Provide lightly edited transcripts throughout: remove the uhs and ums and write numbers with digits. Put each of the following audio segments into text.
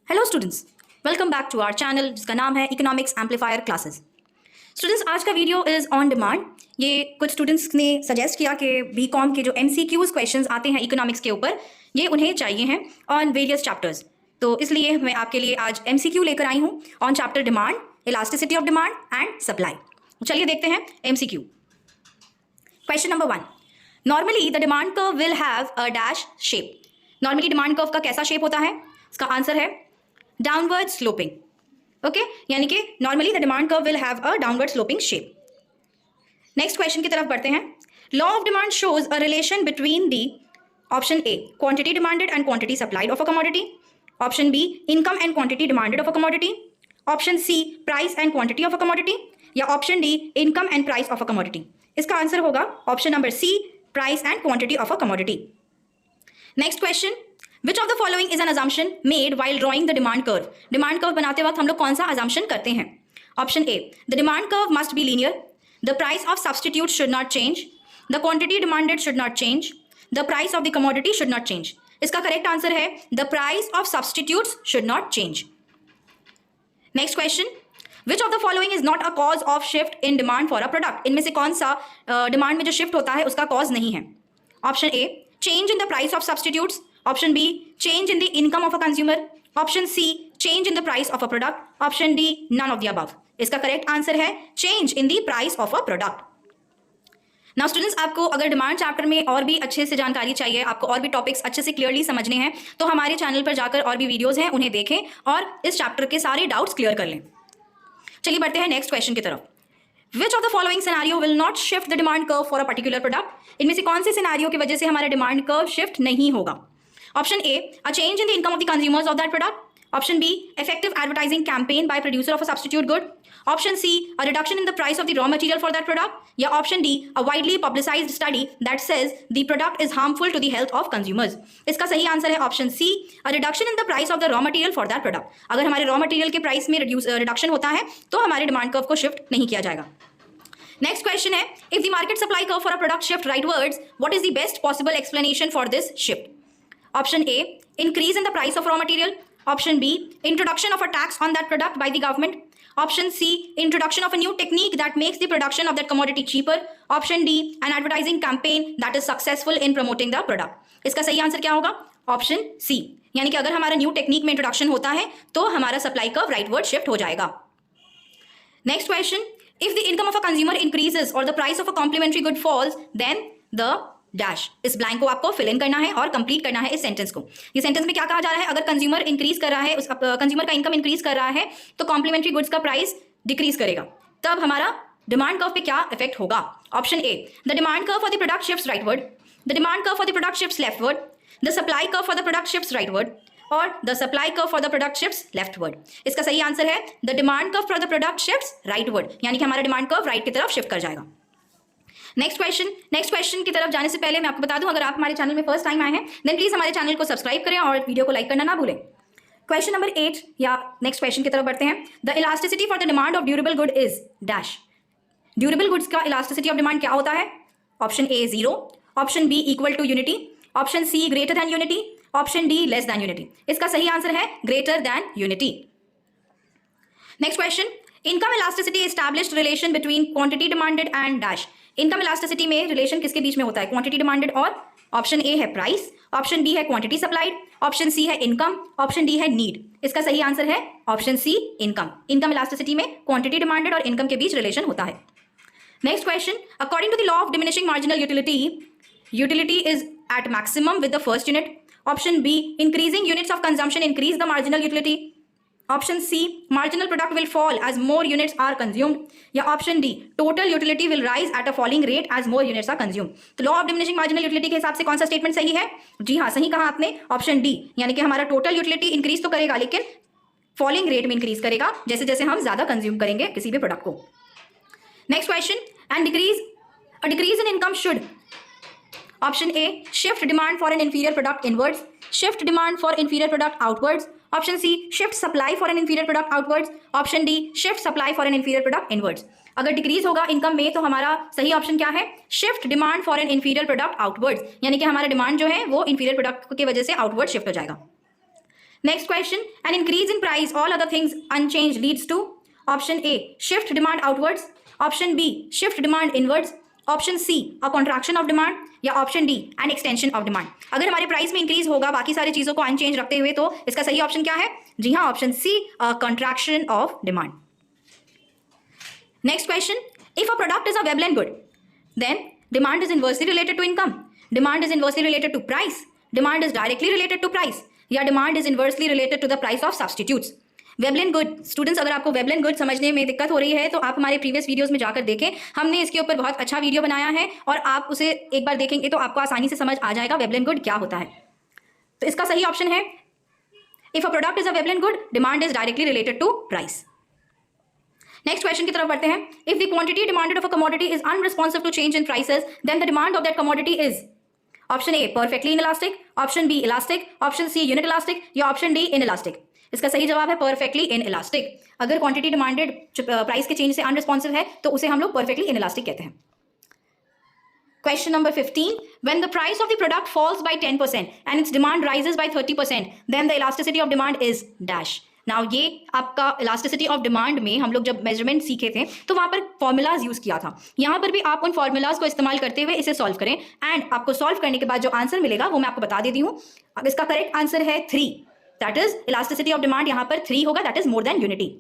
Hello students, welcome back to our channel जिसका नाम है इकोनॉमिक्स एम्पलीफायर क्लासेस। स्टूडेंट्स, आज का वीडियो इज़ ऑन डिमांड। ये कुछ स्टूडेंट्स ने सजेस्ट किया कि बीकॉम के जो एमसीक्यूज क्वेश्चंस आते हैं इकोनॉमिक्स के ऊपर, ये उन्हें चाहिए हैं ऑन वेरियस चैप्टर्स। तो इसलिए मैं आपके लिए आज एमसीक्यू लेकर आई हूँ on chapter demand, elasticity of demand and supply. चलिए देखते हैं MCQ. Question number 1, normally the demand curve will have a dash shape. Normally demand curve का कैसा शेप होता है? इसका आंसर है डाउनवर्ड स्लोपिंग। ओके, यानी कि normally the demand curve will have a downward sloping shape. Next question की तरफ बढ़ते हैं। Law of demand shows a relation between the option A quantity demanded and quantity supplied of a commodity, option B income and quantity demanded of a commodity, option C price and quantity of a commodity, या option D income and price of a commodity. इसका answer होगा option number C, price and quantity of a commodity. Next question, Which of the following is an assumption made while drawing the demand curve? Demand curve बनाते वक्त हम लोग कौन सा assumption करते हैं? Option A, the demand curve must be linear. The price of substitutes should not change. The quantity demanded should not change. The price of the commodity should not change. इसका correct answer है the price of substitutes should not change. Next question, which of the following is not a cause of shift in demand for a product? इनमें से कौन सा demand में जो shift होता है उसका cause नहीं है? Option A, change in the price of substitutes. Option B, change in the income of a consumer. Option C, change in the price of a product. Option D, none of the above. इसका correct answer है change in the price of a product. Now students, आपको अगर demand chapter में और भी अच्छे से जानकारी चाहिए, आपको और भी टॉपिक्स अच्छे से क्लियरली समझने हैं, तो हमारे चैनल पर जाकर और भी वीडियोज हैं उन्हें देखें और इस चैप्टर के सारे डाउट्स क्लियर कर लें। चलिए बढ़ते हैं नेक्स्ट क्वेश्चन की तरफ। Which of the following scenario will not shift the demand curve for a particular product? इनमें से कौन से सिनेरियो की वजह से हमारा डिमांड कर्व शिफ्ट नहीं होगा? Option A, a change in the income of the consumers of that product. Option B, effective advertising campaign by producer of a substitute good. Option C, a reduction in the price of the raw material for that product. या Option D, a widely publicized study that says the product is harmful to the health of consumers. इसका सही answer है Option C, a reduction in the price of the raw material for that product. अगर हमारे raw material के price में reduction होता है तो हमारे डिमांड कर्व को शिफ्ट नहीं किया जाएगा। नेक्स्ट क्वेश्चन है, if the market supply curve for a product shift rightwards, what is the best possible explanation for this shift? Option A, increase in the price of raw material. Option B, introduction of a tax on that product by the government. Option C, introduction of a new technique that makes the production of that commodity cheaper. Option D, an advertising campaign that is successful in promoting the product. इसका सही answer क्या होगा? Option C, यानी कि अगर हमारा new technique में introduction होता है तो हमारा सप्लाई कर्व राइटवर्ड शिफ्ट हो जाएगा। Next question, if the income of a consumer increases or the price of a complementary good falls, then the dash. इस ब्लैंक को आपको फिल इन करना है और कंप्लीट करना है इस सेंटेंस को। ये सेंटेंस में क्या कहा जा रहा है? अगर कंज्यूमर इंक्रीज कर रहा है, कंज्यूमर का इनकम इंक्रीज कर रहा है तो कॉम्प्लीमेंट्री गुड्स का प्राइस डिक्रीज करेगा, तब हमारा डिमांड कर्व पे क्या इफेक्ट होगा? Option A, the demand curve for the product shifts rightward, the demand curve for the product shifts leftward, the supply curve for the product shifts rightward, और the supply curve for the product shifts leftward. इसका सही answer है the demand curve for the product shifts rightward, यानी कि हमारा demand curve right की तरफ shift कर जाएगा। नेक्स्ट क्वेश्चन की तरफ जाने से पहले मैं आपको बता दूं, अगर आप हमारे चैनल में फर्स्ट टाइम आए हैं देन प्लीज हमारे चैनल को सब्सक्राइब करें और वीडियो को लाइक करना ना भूलें। क्वेश्चन नंबर 8 या नेक्स्ट क्वेश्चन की तरफ बढ़ते हैं। The elasticity for the demand of durable good is dash. Durable goods का इलास्टिसिटी ऑफ डिमांड क्या होता है? Option A 0, option B equal to unity, option C greater than unity, option D less than unity. इसका सही answer है greater than unity. Next question, income elasticity established relation between quantity demanded and dash. Income elasticity में relation किसके बीच में होता है? Quantity demanded और ऑप्शन ए है प्राइस, ऑप्शन बी है क्वांटिटी सप्लाइड, ऑप्शन सी है इनकम, ऑप्शन डी है नीड। इसका सही आंसर है option C income. Income elasticity में क्वांटिटी डिमांडेड और इनकम के बीच रिलेशन होता है। Next question, according to the law of diminishing marginal utility is at maximum with the first unit. Option B, increasing units of consumption increase the marginal utility. Option C, marginal product will fall as more units are consumed, या option D, total utility will rise at a falling rate as more units are consumed. तो law of diminishing marginal utility के हिसाब से कौन सा statement सही है? जी हाँ, सही कहा आपने, ऑप्शन डी, यानी कि हमारा टोटल यूटिलिटी इंक्रीज तो करेगा लेकिन फॉलिंग रेट में इंक्रीज करेगा जैसे जैसे हम ज्यादा कंज्यूम करेंगे किसी भी प्रोडक्ट को। Next question, and decrease in income should, option A, shift demand for an inferior product inwards, shift demand for inferior product outwards, option C, shift supply for an inferior product outwards, option D, shift supply for an inferior product inwards. अगर decrease होगा income में तो हमारा सही option क्या है? Shift demand for an inferior product outwards, यानी कि हमारा डिमांड जो है वो इंफीरियर प्रोडक्ट की वजह से आउटवर्ड शिफ्ट हो जाएगा। Next question, an increase in price all other things unchange leads to option A shift demand outwards, option B shift demand inwards, option C a contraction of demand, या option D an extension of demand. अगर हमारे price में increase होगा बाकी सारी चीजों को unchange रखते हुए तो इसका सही ऑप्शन क्या है? जी हाँ, option C a contraction of demand. Next question, if a product is a Veblen good then demand is inversely related to income, demand is inversely related to price, demand is directly related to price, या demand is inversely related to the price of substitutes. Veblen good students, अगर आपको wavelength good समझने में दिक्कत हो रही है तो आप हमारे प्रीवियस वीडियोस में जाकर देखें, हमने इसके ऊपर बहुत अच्छा वीडियो बनाया है और आप उसे एक बार देखेंगे तो आपको आसानी से समझ आ जाएगा वेबलेंथ गुड क्या होता है। तो इसका सही ऑप्शन है, if a product is a Veblen good demand is directly related to price. Next question की तरफ बढ़ते हैं, if the quantity demanded of a commodity is unresponsive to change in prices then the demand of that commodity is option A perfectly inelastic, option B elastic, option C unit elastic, या option D inelastic. इसका सही जवाब है perfectly inelastic. अगर quantity demanded price के change से unresponsive है तो उसे हम लोग परफेक्टली इनइलास्टिक कहते हैं। Question number 15, when the price of the product falls by 10% and its demand rises by 30% then the elasticity of demand is dash। Now ये आपका इलास्टिसिटी ऑफ डिमांड में हम लोग जब मेजरमेंट सीखे थे तो वहां पर फॉर्मूलाज यूज किया था। यहां पर भी आप उन फॉर्मूलाज को इस्तेमाल करते हुए इसे सॉल्व करें एंड आपको सॉल्व करने के बाद जो आंसर मिलेगा वो मैं आपको बता देती हूँ। अब इसका करेक्ट आंसर है 3, that is elasticity of demand यहां पर 3 होगा, that is more than unity.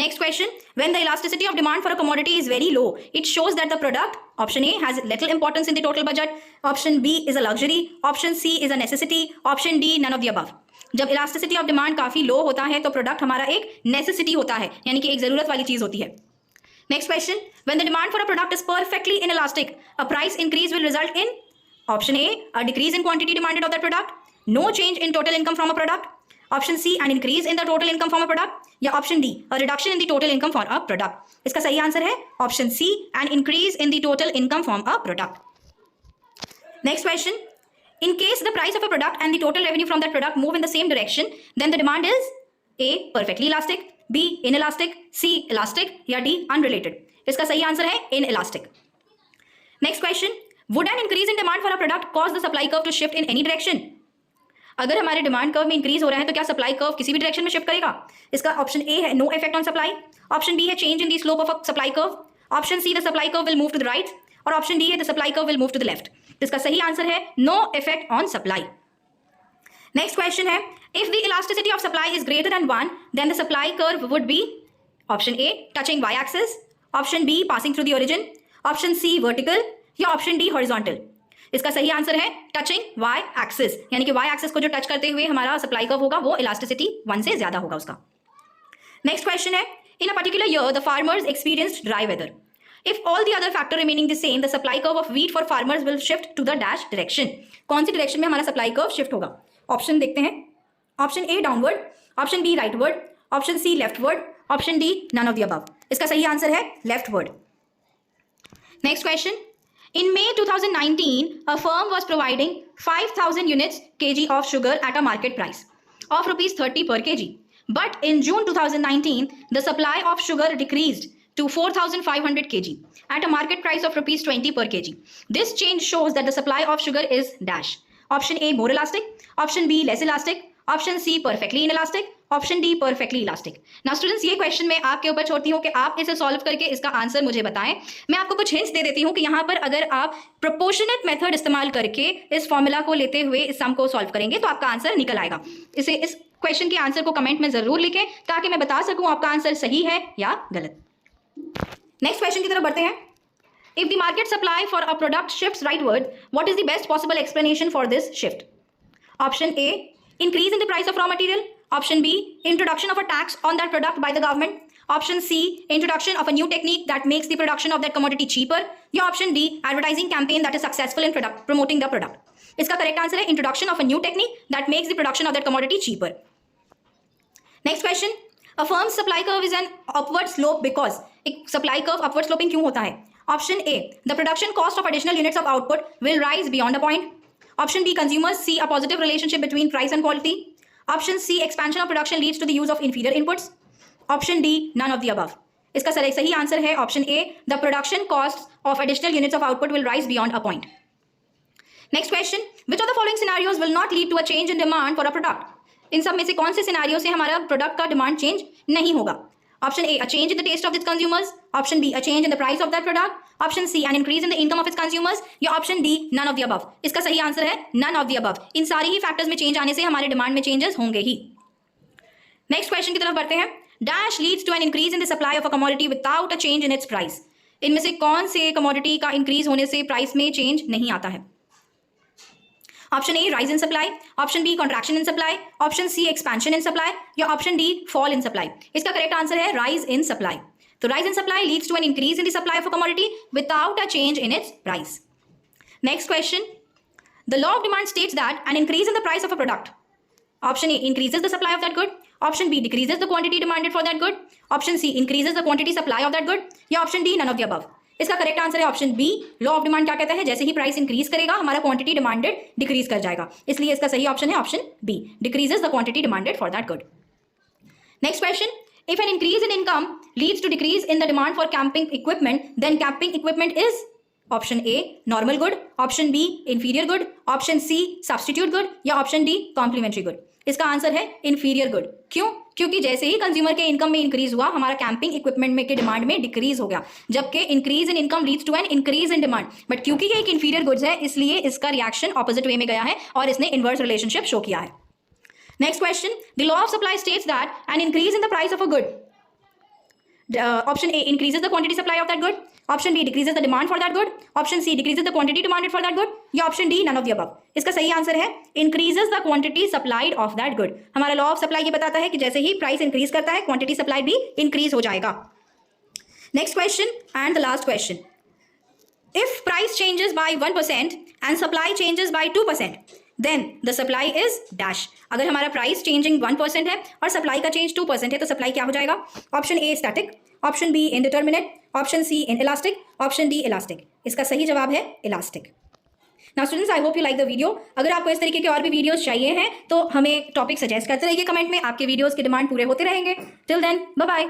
Next question, when the elasticity of demand for a commodity is very low, it shows that the product, option A, has little importance in the total budget, option B is a luxury, option C is a necessity, option D none of the above। जब elasticity of demand काफी लो होता है तो product हमारा एक necessity होता है, यानी कि एक जरूरत वाली चीज होती है। Next question, when the demand for a product is perfectly inelastic, a price increase will result in option A, a decrease in quantity demanded of that product, no change in total income from a product, option C an increase in the total income from a product, या option D a reduction in the total income for a product. इसका सही answer है option C an increase in the total income from a product. Next question, in case the price of a product and the total revenue from that product move in the same direction then the demand is A perfectly elastic, B inelastic, C elastic, या D unrelated। इसका सही answer है inelastic। Next question, would an increase in demand for a product cause the supply curve to shift in any direction? अगर हमारे demand curve में increase हो रहा है तो क्या सप्लाई कर्व किसी भी डायरेक्शन में शिफ्ट करेगा? इसका ऑप्शन ए है no effect on supply, option B है change in the slope of a supply curve, option C the supply curve will move to the right, और ऑप्शन डी है the supply curve will move to the left. इसका सही answer है no effect on supply. Next question है, if the elasticity of supply is greater than 1 then the supply curve would be option A touching Y axis, option B passing through the origin, option C vertical, या option D horizontal. इसका सही answer है touching Y axis, यानी कि Y axis को जो touch करते हुए हमारा सप्लाई कर्व होगा वो इलास्टिसिटी 1 से ज्यादा होगा उसका। नेक्स्ट क्वेश्चन है, in a particular year the farmers experienced dry weather, if all the other factor remaining the same the supply curve of wheat for farmers will shift to the dash direction. कौन सी direction में हमारा supply curve shift होगा? Option देखते हैं, option A downward, option B rightward, option C leftward, option D none of the above. इसका सही answer है leftward. Next question, in May 2019 a firm was providing 5000 units kg of sugar at a market price of rupees 30 per kg, but in June 2019 the supply of sugar decreased to 4500 kg at a market price of rupees 20 per kg. This change shows that the supply of sugar is dash, option A more elastic, option B less elastic, option C perfectly inelastic, option D perfectly elastic. Now students, ये question मैं आपके ऊपर छोड़ती हूँ कि आप इसे solve करके इसका आंसर मुझे बताएं। मैं आपको कुछ हिंट्स दे देती हूँ कि यहाँ पर अगर आप प्रोपोर्शनेट मेथड इस्तेमाल करके इस फॉर्मूला को लेते हुए इस सम को सॉल्व करेंगे तो आपका आंसर निकल आएगा। इस क्वेश्चन के आंसर को कमेंट में जरूर लिखें ताकि मैं बता सकूँ आपका आंसर सही है या गलत। नेक्स्ट क्वेश्चन की तरफ बढ़ते हैं, if the market supply for a product shifts rightward what is the best possible explanation for this shift? Option A increase in the price of raw material, option B introduction of a tax on that product by the government, option C introduction of a new technique that makes the production of that commodity cheaper, या option D advertising campaign that is successful in promoting the product। इसका correct answer है introduction of a new technique that makes the production of that commodity cheaper। next question, a firm's supply curve is an upward slope because एक supply curve upward sloping क्यों होता है? option A the production cost of additional units of output will rise beyond a point, option B consumers see a positive relationship between price and quality, option C expansion of production leads to the use of inferior inputs, option D none of the above। इसका सही answer है option A the production costs of additional units of output will rise beyond a point। Next question, which of the following scenarios will not lead to a change in demand for a product? इन सब में से कौन से scenario से हमारा product का demand change नहीं होगा? Option A, a change in the taste of its consumers, option B, a change in the price of that product, option C, an increase in the income of its consumers, या option D, none of the above. इसका सही answer है none of the above. इन सारी ही factors में change आने से हमारे डिमांड में चेंजेस होंगे ही। नेक्स्ट क्वेश्चन की तरफ बढ़ते हैं। Dash leads to an increase in the supply of a commodity without a change in its price? इनमें से कौन से कमोडिटी का इंक्रीज होने से प्राइस में चेंज नहीं आता है? Option A, rise in supply, option B, contraction in supply, option C, expansion in supply, या option D, fall in supply. इसका करेक्ट आंसर है राइज इन सप्लाई। तो rise in supply leads to an increase in the supply of a commodity without a change in its price. Next question, the law of demand states that an increase in the price of a product, option A, increases the supply of that good, option B, decreases the quantity demanded for that good, option C, increases the quantity supply of that good, या option D, none of the above। इसका correct answer है option B. Law of demand क्या कहता है? जैसे ही price increase करेगा हमारा quantity demanded decrease कर जाएगा, इसलिए इसका सही ऑप्शन है option B, decreases the quantity demanded for that good. Next question, if an increase in income leads to decrease in the demand for camping equipment, then camping equipment is option A, normal good, option B, inferior good, option C, substitute good, या option D, complementary good. इसका answer है inferior good. क्यों? क्योंकि जैसे ही consumer के income में increase हुआ हमारा कैंपिंग इक्विपमेंट में के डिमांड में डिक्रीज हो गया, जबकि increase in income leads to an increase in demand. But क्योंकि ये एक इंफीरियर गुड्स है इसलिए इसका रिएक्शन ऑपोजिट वे में गया है और इसने इनवर्स रिलेशनशिप शो किया है। Next question, the law of supply states that an increase in the price of a good, option A, increases the quantity supply of that good, option B, decreases the demand for that good, option C, decreases the quantity demanded for that good, या option D, none of the above। इसका सही answer है increases the quantity supplied of that good। हमारा law of supply ये बताता है कि जैसे ही प्राइस इंक्रीज करता है क्वांटिटी सप्लाई भी इंक्रीज हो जाएगा। Next question and the last question, if price changes by 1% and supply changes by 2%, then the supply is dash. अगर हमारा प्राइस चेंजिंग 1% है और सप्लाई का चेंज 2% है तो सप्लाई क्या हो जाएगा? Option A, static, option B, indeterminate, option C, inelastic, option D, elastic. इसका सही जवाब है elastic. Now students, I hope you like the video. अगर आपको इस तरीके के और भी वीडियोस चाहिए हैं तो हमें टॉपिक सजेस्ट करते रहिए कमेंट में, आपके वीडियोस की डिमांड पूरे होते रहेंगे। Till then, bye bye.